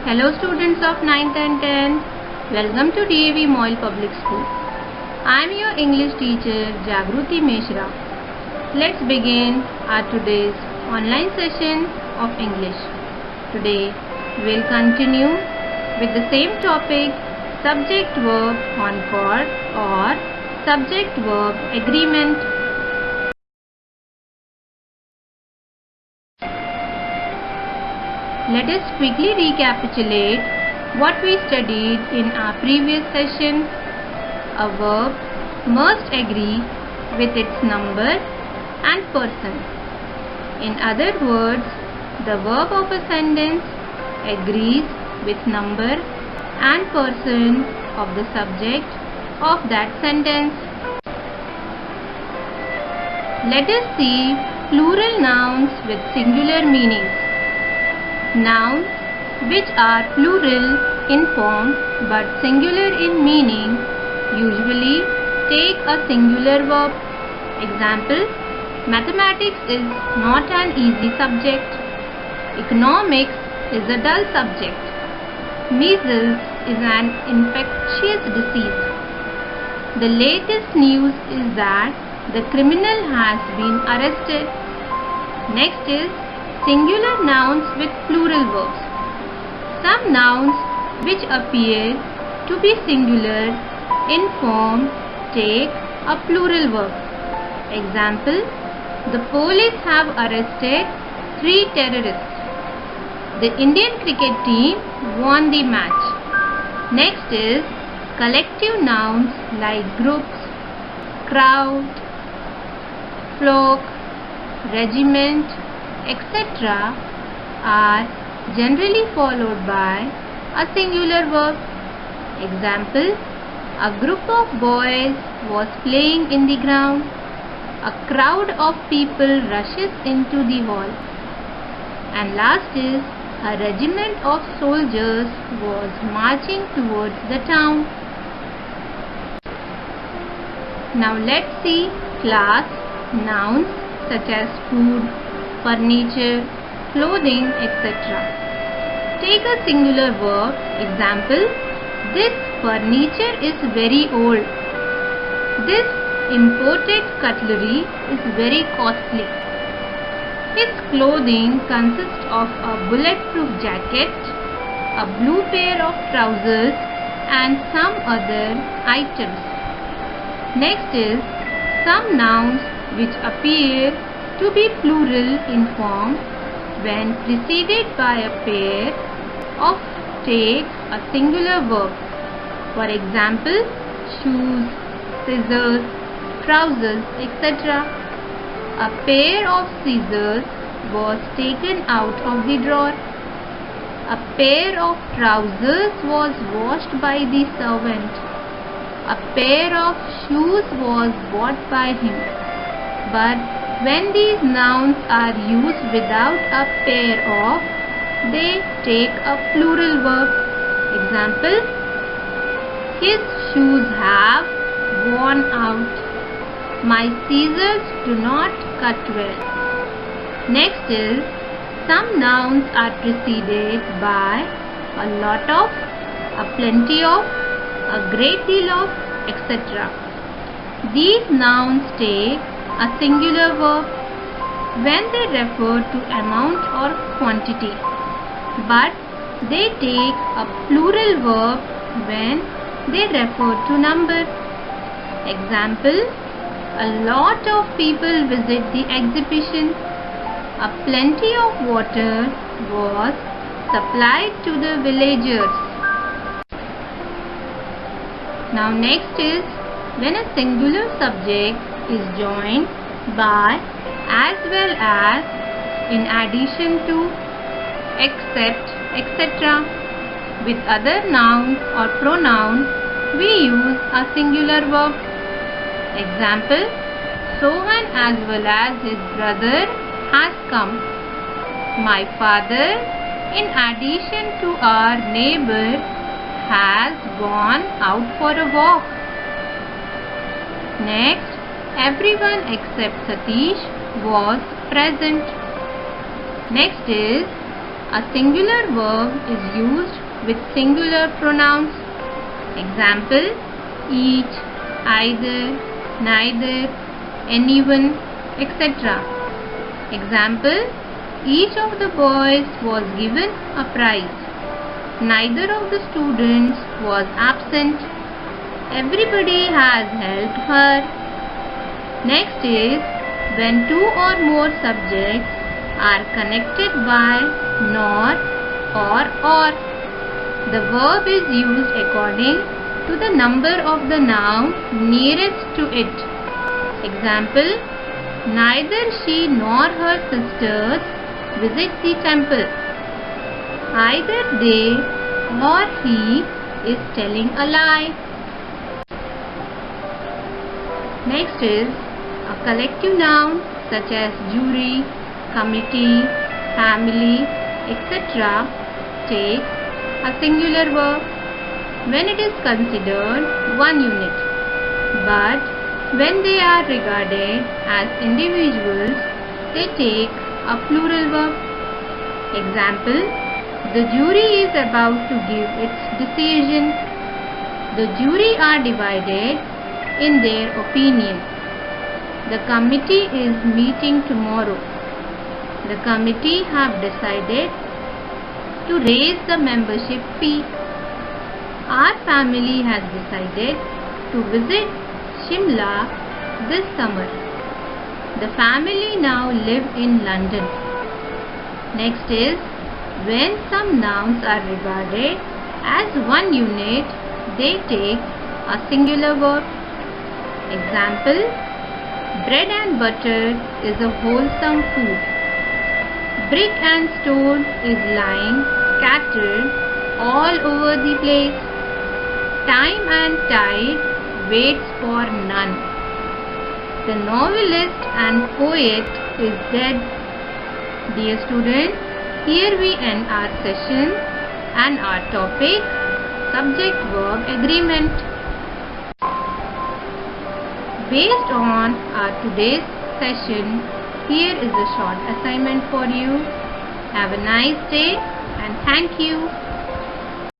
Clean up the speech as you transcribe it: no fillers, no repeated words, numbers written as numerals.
Hello students of 9th and 10th. Welcome to DAV Moyle Public School. I am your English teacher Jagruti Mishra. Let's begin our today's online session of English. Today we'll continue with the same topic, subject verb concord or subject verb agreement. Let us quickly recapitulate what we studied in our previous session. A verb must agree with its number and person. In other words, the verb of a sentence agrees with number and person of the subject of that sentence. Let us see plural nouns with singular meanings. Nouns which are plural in form but singular in meaning usually take a singular verb. Example: mathematics is not an easy subject. Economics is a dull subject. Measles is an infectious disease. The latest news is that the criminal has been arrested. Next is singular nouns with plural verbs. Some nouns which appear to be singular in form take a plural verb. Example: the police have arrested 3 terrorists. The Indian cricket team won the match. Next is collective nouns like groups, crowd, flock, regiment, etc. are generally followed by a singular verb. Example: a group of boys was playing in the ground. A crowd of people rushes into the hall. And last is a regiment of soldiers was marching towards the town. Now let's see class nouns such as food, furniture, clothing, etc. Take a singular verb. Example: this furniture is very old. This imported cutlery is very costly. His clothing consists of a bulletproof jacket, a blue pair of trousers, and some other items. Next is some nouns which appear to be plural in form when preceded by a pair of take a singular verb. For example, shoes, scissors, trousers, etc. A pair of scissors was taken out of the drawer. A pair of trousers was washed by the servant. A pair of shoes was bought by him. But when these nouns are used without a pair of, they take a plural verb. Example: his shoes have worn out. My scissors do not cut well. Next is some nouns are preceded by a lot of, a plenty of, a great deal of, etc. These nouns take a singular verb when they refer to amount or quantity, but they take a plural verb when they refer to number. Example: a lot of people visit the exhibition. A plenty of water was supplied to the villagers. Now next is when a singular subject is joined by, as well as, in addition to, except, etc. With other nouns or pronouns, we use a singular verb. Example: Sohan as well as his brother has come. My father, in addition to our neighbor, has gone out for a walk. Next, everyone except Satish was present. Next is A singular verb is used with singular pronouns. Example: each, either, neither, anyone, etc. Example: each of the boys was given a prize. Neither of the students was absent. Everybody has helped her. Next is when two or more subjects are connected by nor or. The verb is used according to the number of the noun nearest to it. Example: neither she nor her sisters visit the temple. Either they or he is telling a lie. Next is a collective noun such as jury, committee, family, etc. takes a singular verb when it is considered one unit, but when they are regarded as individuals, they take a plural verb. Example: the jury is about to give its decision. The jury are divided in their opinion. The committee is meeting tomorrow. The committee have decided to raise the membership fee. Our family has decided to visit Shimla this summer. The family now live in London. Next is when some nouns are regarded as one unit, they take a singular verb. Example: bread and butter is a wholesome food. Brick and stone is lying scattered all over the place. Time and tide waits for none. The novelist and poet is dead. Dear students, here we end our session and our topic, subject-verb agreement. Based on our today's session, here is a short assignment for you. Have a nice day and thank you.